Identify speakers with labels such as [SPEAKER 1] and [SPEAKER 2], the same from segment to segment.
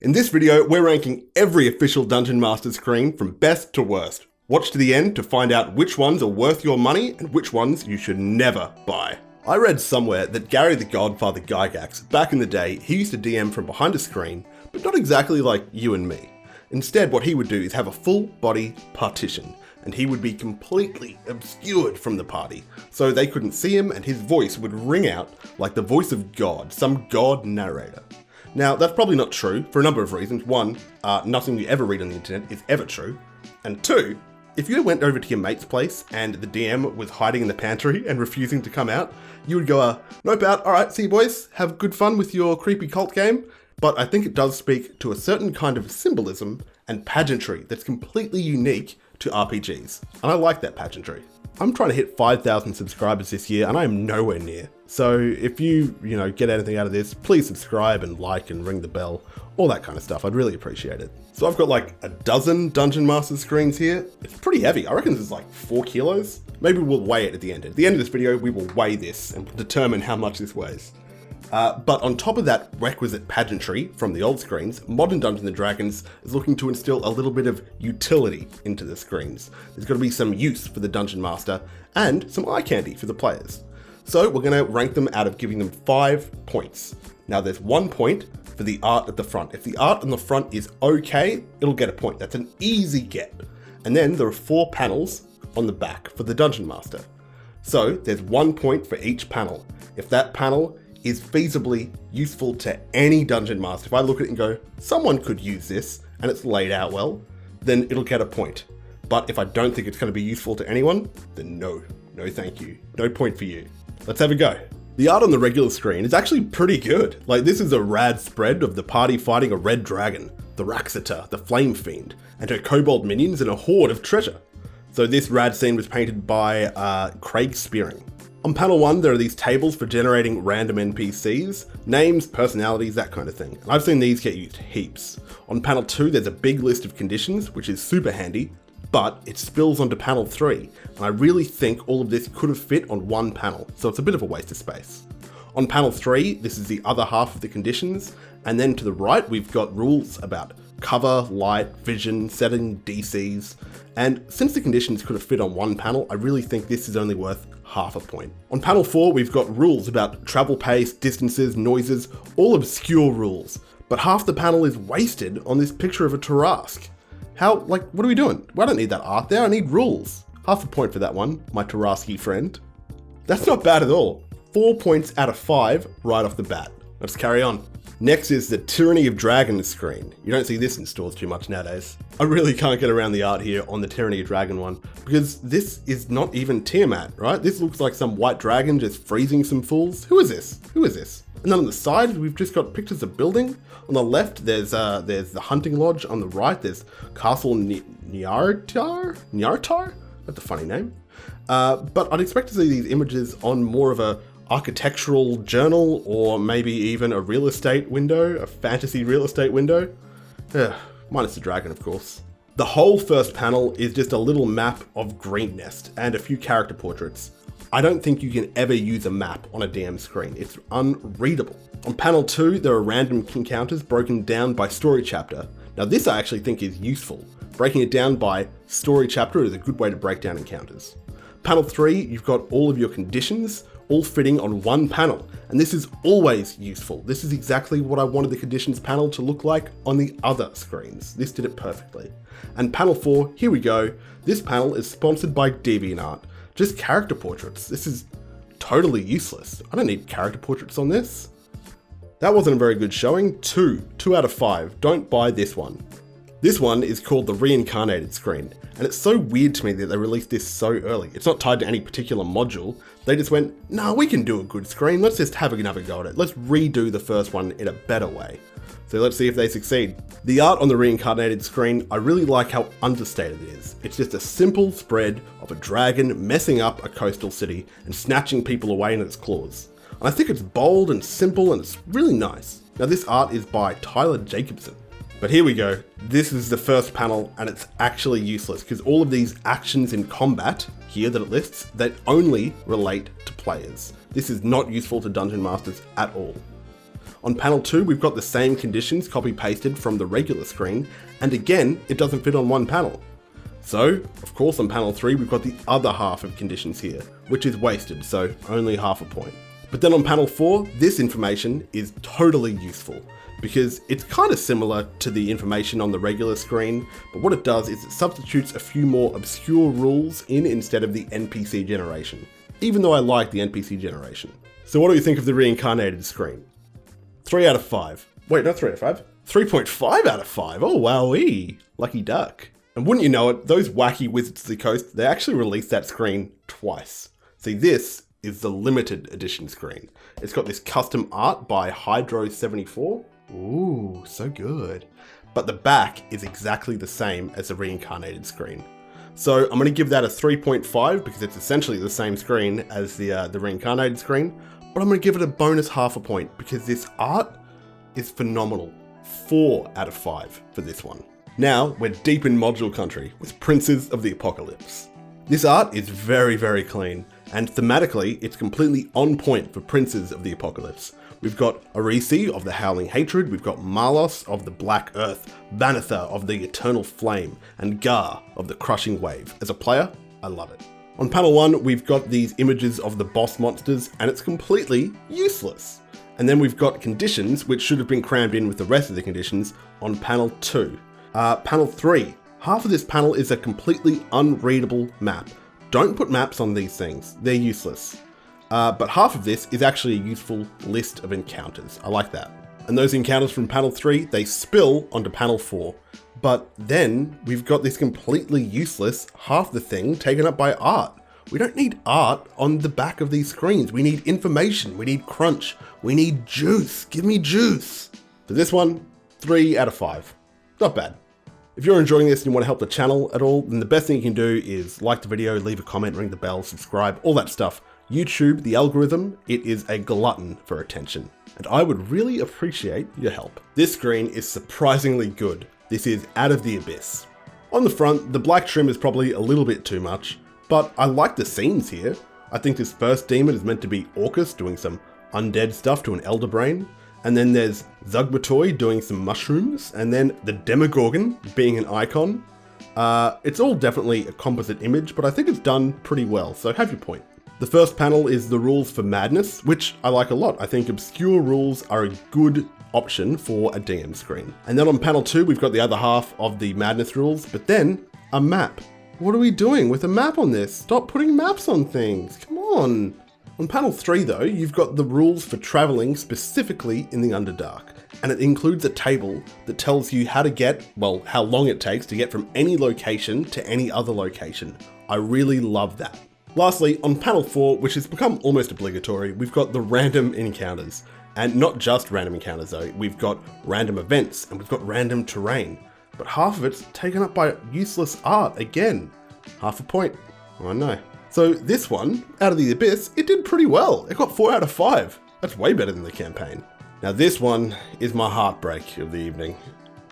[SPEAKER 1] In this video, we're ranking every official Dungeon Masters screen from best to worst. Watch to the end to find out which ones are worth your money and which ones you should never buy. I read somewhere that Gary the Godfather Gygax, back in the day, he used to DM from behind a screen, but not exactly like you and me. Instead, what he would do is have a full body partition, and he would be completely obscured from the party, so they couldn't see him and his voice would ring out like the voice of God, some god narrator. Now, that's probably not true for a number of reasons. One, nothing you ever read on the internet is ever true. And two, if you went over to your mate's place and the DM was hiding in the pantry and refusing to come out, you would go, nope out, alright, see you boys, have good fun with your creepy cult game. But I think it does speak to a certain kind of symbolism and pageantry that's completely unique to RPGs. And I like that pageantry. I'm trying to hit 5,000 subscribers this year and I am nowhere near. So if you get anything out of this, please subscribe and like and ring the bell, all that kind of stuff. I'd really appreciate it. So I've got like a dozen Dungeon Masters screens here. It's pretty heavy. I reckon this is like 4 kilos. Maybe we'll weigh it at the end. At the end of this video, we will weigh this and determine how much this weighs. But on top of that requisite pageantry from the old screens, modern Dungeons & Dragons is looking to instill a little bit of utility into the screens. There's got to be some use for the Dungeon Master and some eye candy for the players. So we're going to rank them out of giving them 5 points. Now there's 1 point for the art at the front. If the art on the front is okay, it'll get a point. That's an easy get. And then there are 4 panels on the back for the Dungeon Master. So there's 1 point for each panel. If that panel is feasibly useful to any Dungeon Master, if I look at it and go, someone could use this and it's laid out well, then it'll get a point. But if I don't think it's going to be useful to anyone, then no thank you. No point for you. Let's have a go. The art on the regular screen is actually pretty good. Like, this is a rad spread of the party fighting a red dragon, the Raxita, the Flame Fiend, and her kobold minions and a hoard of treasure. So this rad scene was painted by Craig Spearing. On panel 1, there are these tables for generating random NPCs, names, personalities, that kind of thing. And I've seen these get used heaps. On panel 2, there's a big list of conditions, which is super handy, but it spills onto panel 3. And I really think all of this could have fit on one panel, so it's a bit of a waste of space. On panel 3, this is the other half of the conditions, and then to the right, we've got rules about cover, light, vision, setting, DCs, and since the conditions could have fit on one panel, I really think this is only worth half a point. On panel 4, we've got rules about travel pace, distances, noises, all obscure rules, but half the panel is wasted on this picture of a Tarrasque. What are we doing? Well, I don't need that art there, I need rules. Half a point for that one, my Tarrasque friend. That's not bad at all. 4 points out of 5 right off the bat. Let's carry on. Next is the Tyranny of Dragons screen. You don't see this in stores too much nowadays. I really can't get around the art here on the Tyranny of Dragon one, because this is not even Tiamat, right? This looks like some white dragon just freezing some fools. Who is this? And then on the side, we've just got pictures of building. On the left, there's the hunting lodge. On the right, there's Castle Nyartar? That's a funny name. But I'd expect to see these images on more of a architectural journal, or maybe even a real estate window, a fantasy real estate window. Minus the dragon, of course. The whole first panel is just a little map of Green Nest and a few character portraits. I don't think you can ever use a map on a DM screen. It's unreadable. On panel 2, there are random encounters broken down by story chapter. Now this I actually think is useful. Breaking it down by story chapter is a good way to break down encounters. Panel 3, you've got all of your conditions, all fitting on one panel, and this is always useful. This is exactly what I wanted the conditions panel to look like on the other screens. This did it perfectly. And panel 4, here we go. This panel is sponsored by DeviantArt. Just character portraits. This is totally useless. I don't need character portraits on this. That wasn't a very good showing. 2 out of 5. Don't buy this one. This one is called the Reincarnated screen, and it's so weird to me that they released this so early. It's not tied to any particular module. They just went, nah, we can do a good screen. Let's just have another go at it. Let's redo the first one in a better way. So let's see if they succeed. The art on the Reincarnated screen, I really like how understated it is. It's just a simple spread of a dragon messing up a coastal city and snatching people away in its claws. And I think it's bold and simple and it's really nice. Now this art is by Tyler Jacobson. But here we go. This is the first panel and it's actually useless because all of these actions in combat here that it lists, that only relate to players. This is not useful to Dungeon Masters at all. On panel 2, we've got the same conditions copy-pasted from the regular screen, and again, it doesn't fit on one panel. So, of course, on panel 3, we've got the other half of conditions here, which is wasted, so only half a point. But then on panel 4, this information is totally useful, because it's kind of similar to the information on the regular screen, but what it does is it substitutes a few more obscure rules in instead of the NPC generation, even though I like the NPC generation. So what do you think of the Reincarnated screen? 3 out of 5. Wait, not 3 out of 5? 3.5 out of 5. Oh, wowee. Lucky duck. And wouldn't you know it, those wacky Wizards of the Coast, they actually released that screen twice. See, this is the limited edition screen. It's got this custom art by Hydro74. Ooh, so good. But the back is exactly the same as the Reincarnated screen. So I'm going to give that a 3.5 because it's essentially the same screen as the Reincarnated screen. But I'm going to give it a bonus half a point because this art is phenomenal. 4 out of 5 for this one. Now we're deep in module country with Princes of the Apocalypse. This art is very, very clean, and thematically it's completely on point for Princes of the Apocalypse. We've got Arisi of the Howling Hatred, we've got Marlos of the Black Earth, Vanitha of the Eternal Flame, and Gar of the Crushing Wave. As a player, I love it. On panel 1, we've got these images of the boss monsters, and it's completely useless. And then we've got conditions, which should have been crammed in with the rest of the conditions, on panel 2. Panel 3. Half of this panel is a completely unreadable map. Don't put maps on these things, they're useless. But half of this is actually a useful list of encounters. I like that. And those encounters from panel 3, they spill onto panel 4. But then we've got this completely useless half the thing taken up by art. We don't need art on the back of these screens. We need information, we need crunch, we need juice. Give me juice. For this one, 3 out of 5. Not bad. If you're enjoying this and you want to help the channel at all, then the best thing you can do is like the video, leave a comment, ring the bell, subscribe, all that stuff. YouTube, the algorithm, it is a glutton for attention, and I would really appreciate your help. This screen is surprisingly good. This is Out of the Abyss. On the front, the black trim is probably a little bit too much, but I like the scenes here. I think this first demon is meant to be Orcus doing some undead stuff to an elder brain, and then there's Zugbatoi doing some mushrooms, and then the Demogorgon being an icon. It's all definitely a composite image, but I think it's done pretty well, so have your point. The first panel is the rules for madness, which I like a lot. I think obscure rules are a good option for a DM screen. And then on panel 2, we've got the other half of the madness rules, but then a map. What are we doing with a map on this? Stop putting maps on things, come on. On panel 3 though, you've got the rules for traveling specifically in the Underdark, and it includes a table that tells you how to get, well, how long it takes to get from any location to any other location. I really love that. Lastly, on panel 4, which has become almost obligatory, we've got the random encounters. And not just random encounters though, we've got random events and we've got random terrain. But half of it's taken up by useless art again. Half a point, I know. So this one, Out of the Abyss, it did pretty well. It got 4 out of 5. That's way better than the campaign. Now this one is my heartbreak of the evening.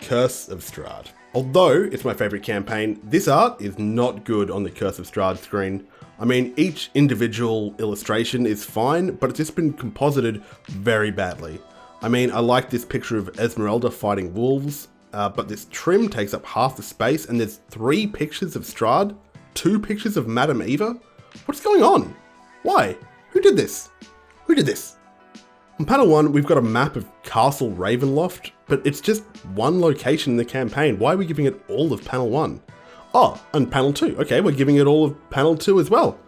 [SPEAKER 1] Curse of Stroud. Although it's my favorite campaign, this art is not good on the Curse of Stroud screen. I mean, each individual illustration is fine, but it's just been composited very badly. I mean, I like this picture of Esmeralda fighting wolves, but this trim takes up half the space and there's 3 pictures of Stroud, 2 pictures of Madame Eva. What's going on? Why? Who did this? Who did this? On panel 1, we've got a map of Castle Ravenloft, but it's just one location in the campaign. Why are we giving it all of panel 1? Oh, and panel 2. Okay, we're giving it all of panel 2 as well.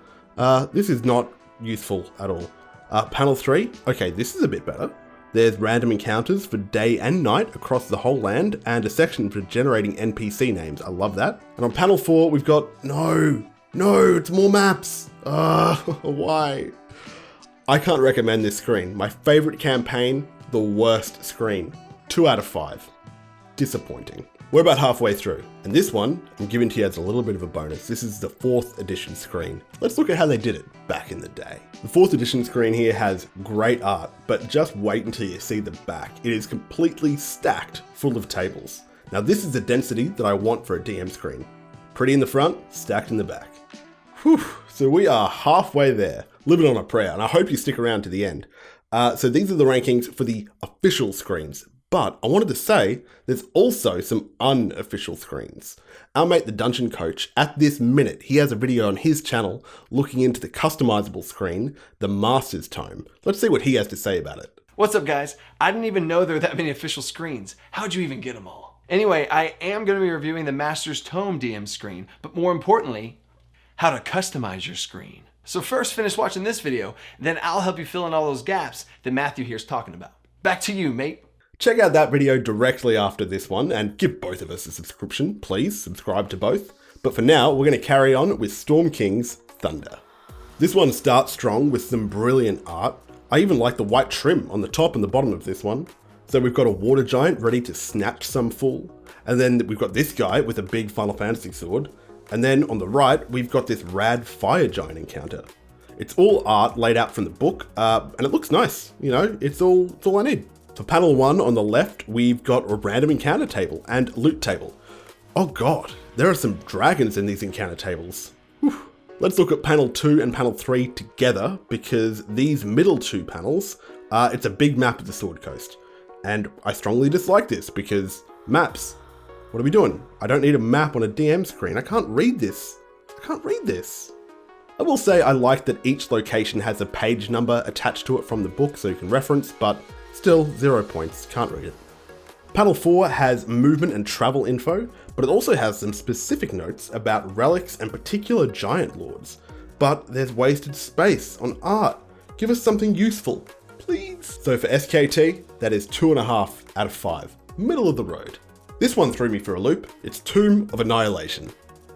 [SPEAKER 1] This is not useful at all. Panel 3. Okay, this is a bit better. There's random encounters for day and night across the whole land, and a section for generating NPC names. I love that. And on panel 4, we've got, no, it's more maps. Why? I can't recommend this screen. My favorite campaign, the worst screen. 2 out of 5. Disappointing. We're about halfway through, and this one I'm giving to you as a little bit of a bonus. This is the 4th edition screen. Let's look at how they did it back in the day. The 4th edition screen here has great art, but just wait until you see the back. It is completely stacked full of tables. Now this is the density that I want for a DM screen. Pretty in the front, stacked in the back. Whew, so we are halfway there. Living on a prayer, and I hope you stick around to the end. So these are the rankings for the official screens. But I wanted to say there's also some unofficial screens. Our mate the Dungeon Coach, at this minute, he has a video on his channel looking into the customizable screen, the Master's Tome. Let's see what he has to say about it.
[SPEAKER 2] What's up, guys? I didn't even know there were that many official screens. How'd you even get them all? Anyway, I am going to be reviewing the Master's Tome DM screen, but more importantly, how to customize your screen. So first finish watching this video, then I'll help you fill in all those gaps that Matthew here's talking about. Back to you, mate.
[SPEAKER 1] Check out that video directly after this one and give both of us a subscription. Please subscribe to both. But for now, we're going to carry on with Storm King's Thunder. This one starts strong with some brilliant art. I even like the white trim on the top and the bottom of this one. So we've got a water giant ready to snatch some fool. And then we've got this guy with a big Final Fantasy sword. And then on the right, we've got this rad fire giant encounter. It's all art laid out from the book, and it looks nice. You know, it's all I need. For panel 1 on the left, we've got a random encounter table and loot table. Oh god, there are some dragons in these encounter tables. Whew. Let's look at panel 2 and panel 3 together, because these middle two panels, it's a big map of the Sword Coast. And I strongly dislike this, because maps, what are we doing? I don't need a map on a DM screen. I can't read this. I will say I like that each location has a page number attached to it from the book so you can reference, but still 0 points, can't read it. Panel 4 has movement and travel info, but it also has some specific notes about relics and particular giant lords. But there's wasted space on art. Give us something useful, please. So for SKT, that is 2.5 out of 5. Middle of the road. This one threw me for a loop. It's Tomb of Annihilation.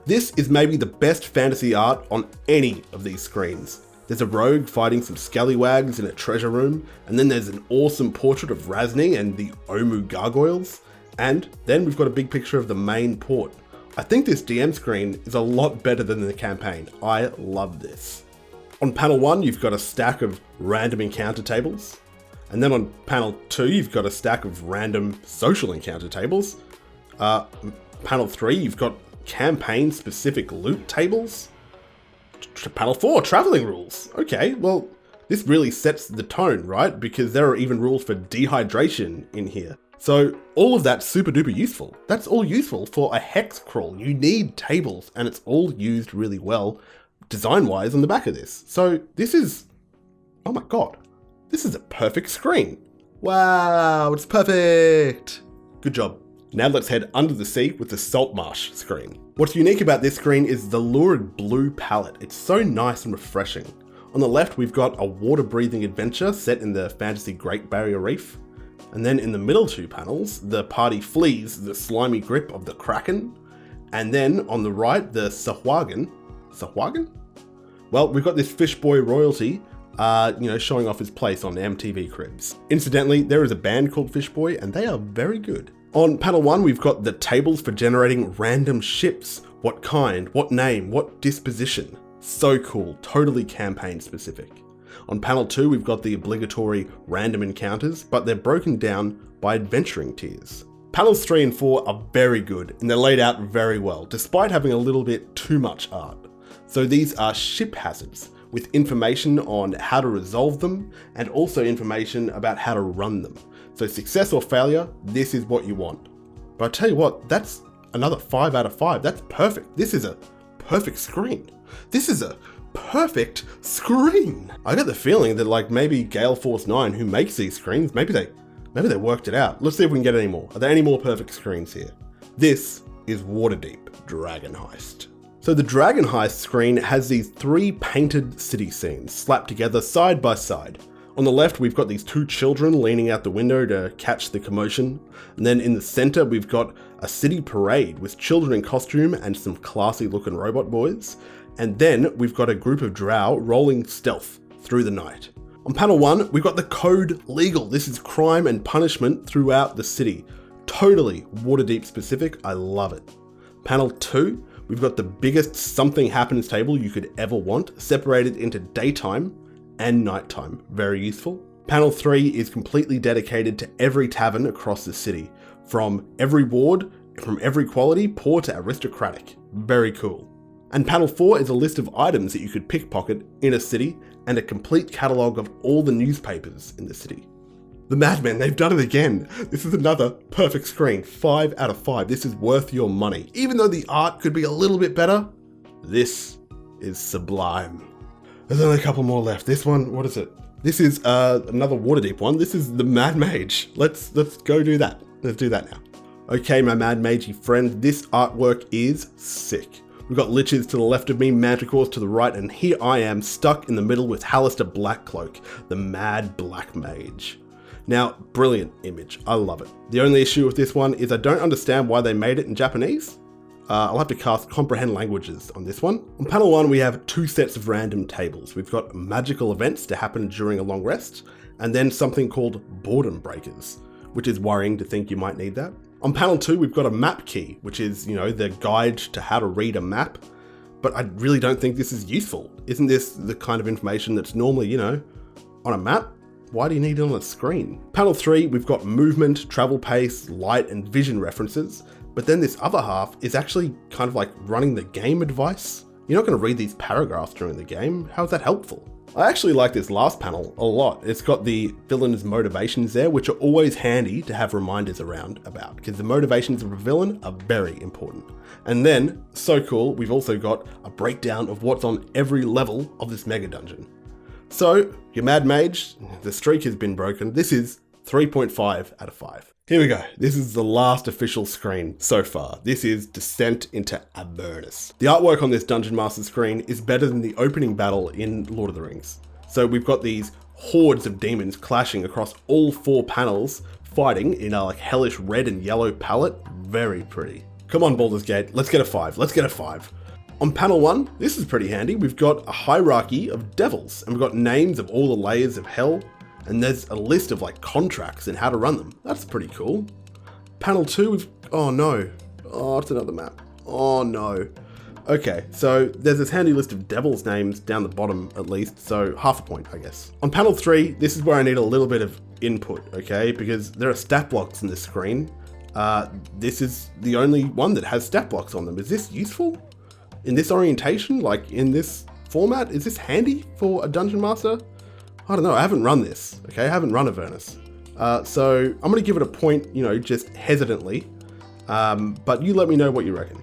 [SPEAKER 1] This is maybe the best fantasy art on any of these screens. There's a rogue fighting some scallywags in a treasure room, and then there's an awesome portrait of Razni and the Omu gargoyles, and then we've got a big picture of the main port. I think this DM screen is a lot better than the campaign. I love this. On panel 1, you've got a stack of random encounter tables, and then on panel 2, you've got a stack of random social encounter tables. Panel 3, you've got campaign-specific loot tables. Panel 4, traveling rules. Okay, well, this really sets the tone, right? Because there are even rules for dehydration in here. So all of that's super duper useful. That's all useful for a hex crawl. You need tables, and it's all used really well design-wise on the back of this. So this is, oh my god, this is a perfect screen. Wow, it's perfect. Good job. Now let's head under the sea with the Salt Marsh screen. What's unique about this screen is the lurid blue palette. It's so nice and refreshing. On the left, we've got a water-breathing adventure set in the fantasy Great Barrier Reef. And then in the middle two panels, the party flees the slimy grip of the Kraken. And then on the right, the Sahuagin. Sahuagin? Well, we've got this fish boy royalty, showing off his place on MTV Cribs. Incidentally, there is a band called Fish Boy, and they are very good. On panel 1, we've got the tables for generating random ships. What kind, what name, what disposition. So cool, totally campaign specific. On panel 2, we've got the obligatory random encounters, but they're broken down by adventuring tiers. Panels 3 and 4 are very good, and they're laid out very well, despite having a little bit too much art. So these are ship hazards, with information on how to resolve them, and also information about how to run them. So success or failure, this is what you want. But I tell you what, that's another 5 out of 5. That's perfect. This is a perfect screen. This is a perfect screen. I get the feeling that like maybe Gale Force 9, who makes these screens, maybe they worked it out. Let's see if we can get any more. Are there any more perfect screens here? This is Waterdeep Dragon Heist. So the Dragon Heist screen has these 3 painted city scenes slapped together side by side. On the left, we've got these 2 children leaning out the window to catch the commotion. And then in the center, we've got a city parade with children in costume and some classy looking robot boys. And then we've got a group of drow rolling stealth through the night. On panel 1, we've got the code legal. This is crime and punishment throughout the city. Totally Waterdeep specific. I love it. Panel 2, we've got the biggest something happens table you could ever want, separated into daytime and nighttime. Very useful. Panel 3 is completely dedicated to every tavern across the city, from every ward, from every quality, poor to aristocratic. Very cool. And panel 4 is a list of items that you could pickpocket in a city and a complete catalogue of all the newspapers in the city. The Madmen, they've done it again. This is another perfect screen, 5 out of 5. This is worth your money. Even though the art could be a little bit better, this is sublime. There's only a couple more left. This one, what is it? This is another Waterdeep one. This is the Mad Mage. Let's go do that. Let's do that now. Okay, my Mad Magey friend, this artwork is sick. We've got liches to the left of me, manticores to the right, and here I am stuck in the middle with Hallister Blackcloak, the Mad Black Mage. Now, brilliant image. I love it. The only issue with this one is I don't understand why they made it in Japanese. I'll have to cast Comprehend Languages on this one. On panel 1, we have 2 sets of random tables. We've got magical events to happen during a long rest, and then something called Boredom Breakers, which is worrying to think you might need that. On panel 2, we've got a map key, which is, the guide to how to read a map. But I really don't think this is useful. Isn't this the kind of information that's normally, on a map? Why do you need it on a screen? Panel 3, we've got movement, travel pace, light, and vision references. But then this other half is actually kind of like running the game advice. You're not going to read these paragraphs during the game. How is that helpful? I actually like this last panel a lot. It's got the villain's motivations there, which are always handy to have reminders around about, because the motivations of a villain are very important. And then, so cool, we've also got a breakdown of what's on every level of this mega dungeon. So, your Mad Mage, the streak has been broken. This is 3.5 out of 5. Here we go. This is the last official screen so far. This is Descent into Avernus. The artwork on this Dungeon Master screen is better than the opening battle in Lord of the Rings. So we've got these hordes of demons clashing across all 4 panels, fighting in a hellish red and yellow palette. Very pretty. Come on, Baldur's Gate. Let's get a 5. Let's get a 5. On panel 1, this is pretty handy. We've got a hierarchy of devils, and we've got names of all the layers of hell, and there's a list of contracts and how to run them. That's pretty cool. Panel 2, oh no. Oh, it's another map. Oh no. Okay, so there's this handy list of devils' names down the bottom at least, so half a point, I guess. On panel 3, this is where I need a little bit of input, okay? Because there are stat blocks in this screen. This is the only one that has stat blocks on them. Is this useful? In this orientation, in this format? Is this handy for a Dungeon Master? I don't know, I haven't run this, okay? I haven't run Avernus. So I'm gonna give it a point, just hesitantly, but you let me know what you reckon.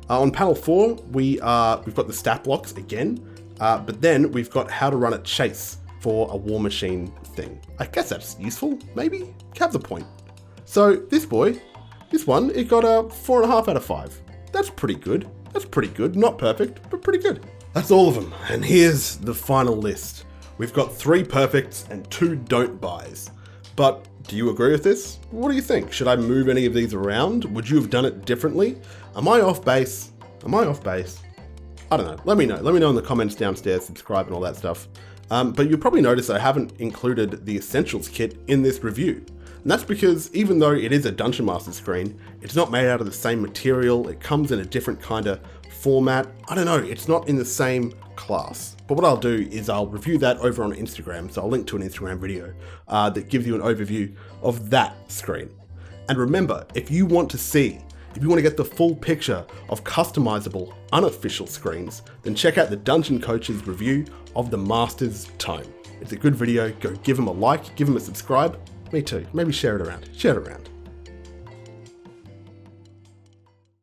[SPEAKER 1] On panel 4, we've got the stat blocks again, but then we've got how to run a chase for a war machine thing. I guess that's useful, maybe? Have the point. So this one, it got a 4.5 out of 5. That's pretty good. That's pretty good. Not perfect, but pretty good. That's all of them, and here's the final list. We've got 3 perfects and 2 don't buys. But do you agree with this? What do you think? Should I move any of these around? Would you have done it differently? Am I off base? Am I off base? I don't know. Let me know. Let me know in the comments downstairs, subscribe and all that stuff. But you'll probably notice I haven't included the Essentials kit in this review. And that's because even though it is a Dungeon Master screen, it's not made out of the same material. It comes in a different kind of format. I don't know, it's not in the same class. But what I'll do is I'll review that over on Instagram. So I'll link to an Instagram video that gives you an overview of that screen. And remember, if you want to get the full picture of customizable, unofficial screens, then check out the Dungeon Coach's review of the Master's Tome. It's a good video. Go give them a like, give them a subscribe. Me too. Maybe share it around. Share it around.